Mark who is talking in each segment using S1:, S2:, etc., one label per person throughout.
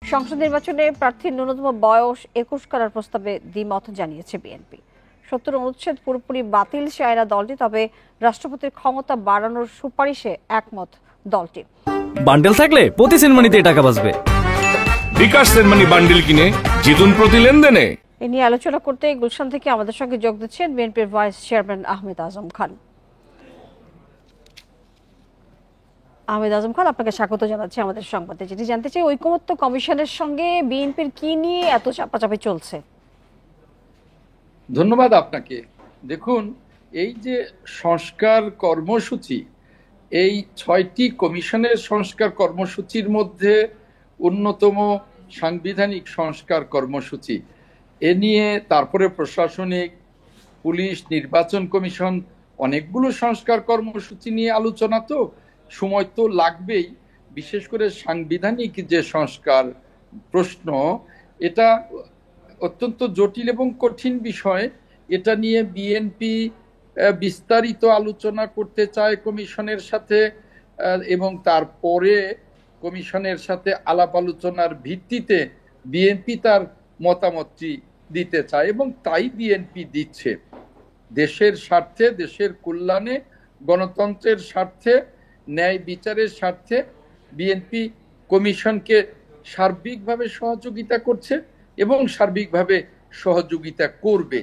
S1: সংসদ নির্বাচনে প্রার্থীর ন্যূনতম বয়স 21 করার প্রস্তাবে দ্বিমত জানিয়েছে বিএনপি। 70 অনুচ্ছেদ পুরোপুরি বাতিল চায় না দলটি, তবে রাষ্ট্রপতির ক্ষমতা বাড়ানোর সুপারিশে একমত দলটি।
S2: বান্ডেল থাকলে প্রতি সেনমানিতে টাকা বাঁচবে।
S3: বিকাশ সেনমানি বান্ডেল কিনে জিতুন প্রতি লেনদেনে।
S1: এ নিয়ে আলোচনা করতে গুলশান থেকে আমাদের সঙ্গে যোগ দিচ্ছেন বিএনপির ভাইস চেয়ারম্যান আহমেদ আজম খান। আহমেদ আজম খান, আপনাকে স্বাগত জানাচ্ছি আমাদের সংবাদে। যেটি জানতে চাই, ঐকমত্য কমিশনের সঙ্গে বিএনপির কি নিয়ে এত চাপাচাপি চলছে?
S4: ধন্যবাদ আপনাকে। দেখুন, এই যে সংস্কার কর্মসূচি, এই 6টি কমিশনের সংস্কার কর্মসূচির মধ্যে অন্যতম সাংবিধানিক সংস্কার কর্মসূচি, এ নিয়ে তারপরে প্রশাসনিক, পুলিশ, নির্বাচন কমিশন, অনেকগুলো সংস্কার কর্মসূচি নিয়ে আলোচনা, তো সময় তো লাগবেই। বিশেষ করে সাংবিধানিক যে সংস্কার প্রশ্ন, এটা অত্যন্ত জটিল এবং কঠিন বিষয়। এটা নিয়ে বিএনপি বিস্তারিত আলোচনা করতে চায় কমিশনের সাথে, এবং তারপরে কমিশনের সাথে আলাপ আলোচনার ভিত্তিতে বিএনপি তার মতামতটি দিতে চায়, এবং তাই বিএনপি দিচ্ছে। দেশের স্বার্থে, দেশের কল্যাণে, গণতন্ত্রের স্বার্থে, ন্যায় বিচারের স্বার্থে বিএনপি কমিশনকে সার্বিকভাবে সহযোগিতা করছে এবং সার্বিকভাবে সহযোগিতা করবে।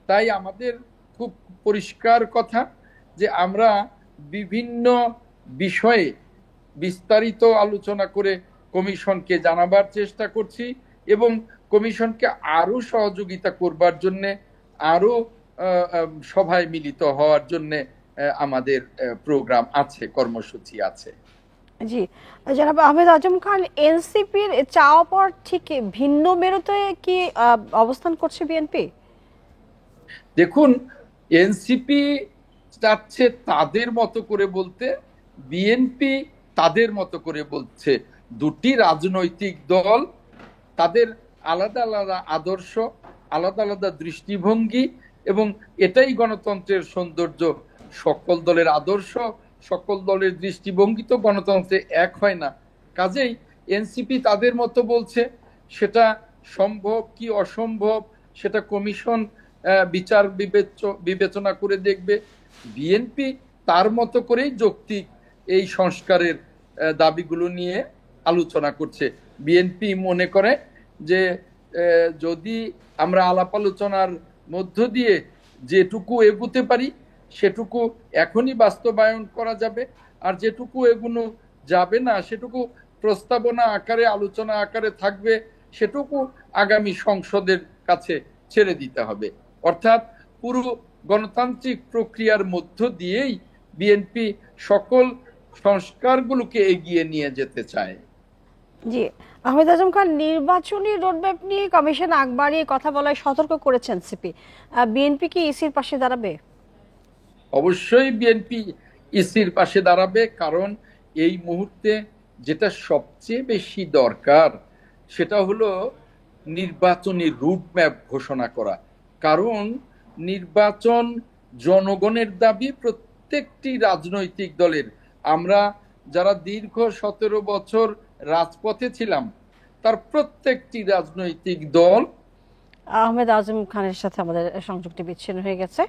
S4: তাই আমাদের খুব পরিষ্কার কথা যে আমরা বিভিন্ন বিষয়ে বিস্তারিত আলোচনা করে কমিশনকে জানাবার চেষ্টা করছি, এবং কমিশনকে আরো সহযোগিতা করবার জন্য, আরো সভায় মিলিত হওয়ার জন্য আমাদের প্রোগ্রাম আছে, কর্মসূচি আছে।
S1: জি জনাব আহমেদ আজম খান, এনসিপির চাওয়া পর ঠিক ভিন্ন মেরুতে কি অবস্থান করছে বিএনপি?
S4: দেখুন, এনসিপি চাচ্ছে তাদের মতো করে বলতে, বিএনপি তাদের মতো করে বলছে। দুটি রাজনৈতিক দল, তাদের আলাদা আলাদা আদর্শ, আলাদা আলাদা দৃষ্টিভঙ্গি, এবং এটাই গণতন্ত্রের সৌন্দর্য। সকল দলের আদর্শ, সকল দলের দৃষ্টিভঙ্গি তো গণতন্ত্রে এক হয় না। কাজেই এনসিপি তাদের মতো বলছে, সেটা সম্ভব কি অসম্ভব সেটা কমিশন বিচার বিবেচনা করে দেখবে। বিএনপি তার মতো করেই যৌক্তিক এই সংস্কারের দাবিগুলো নিয়ে আলোচনা করছে। বিএনপি মনে করে যে যদি আমরা আলাপ আলোচনার মধ্য দিয়ে যেটুকু এগুতে পারি সেটুকু এখনই বাস্তবায়ন করা যাবে, আর যেটুকু এগুলো যাবে না সেটুকু প্রস্তাবনা আকারে, আলোচনা আকারে থাকবে, সেটুকু আগামী সংসদের কাছে ছেড়ে দিতে হবে। অর্থাৎ পুরো গণতান্ত্রিক প্রক্রিয়ার মধ্য দিয়েই বিএনপি সকল সংস্কারগুলোকে এগিয়ে নিয়ে যেতে চায়।
S1: জি আহমেদ আজম খান, নির্বাচনী রোডম্যাপ নিয়ে কমিশন আগ বাড়িয়ে কথা বলায় সতর্ক করেছেন সিপি। বিএনপি কি ইসির পাশে দাঁড়াবে?
S4: অবশ্যই বিএনপি ইসির পাশে দাঁড়াবে, কারণ এই মুহূর্তে যেটা সবচেয়ে বেশি দরকার সেটা হলো নির্বাচনী রুটম্যাপ ঘোষণা করা। কারণ নির্বাচন জনগণের দাবি, প্রত্যেকটি রাজনৈতিক দলের। আমরা যারা দীর্ঘ 17 বছর রাজপথে ছিলাম, তার প্রত্যেকটি রাজনৈতিক দল।
S1: আহমেদ আজম খানের সাথে আমাদের সংযুক্তি বিচ্ছিন্ন হয়ে গেছে।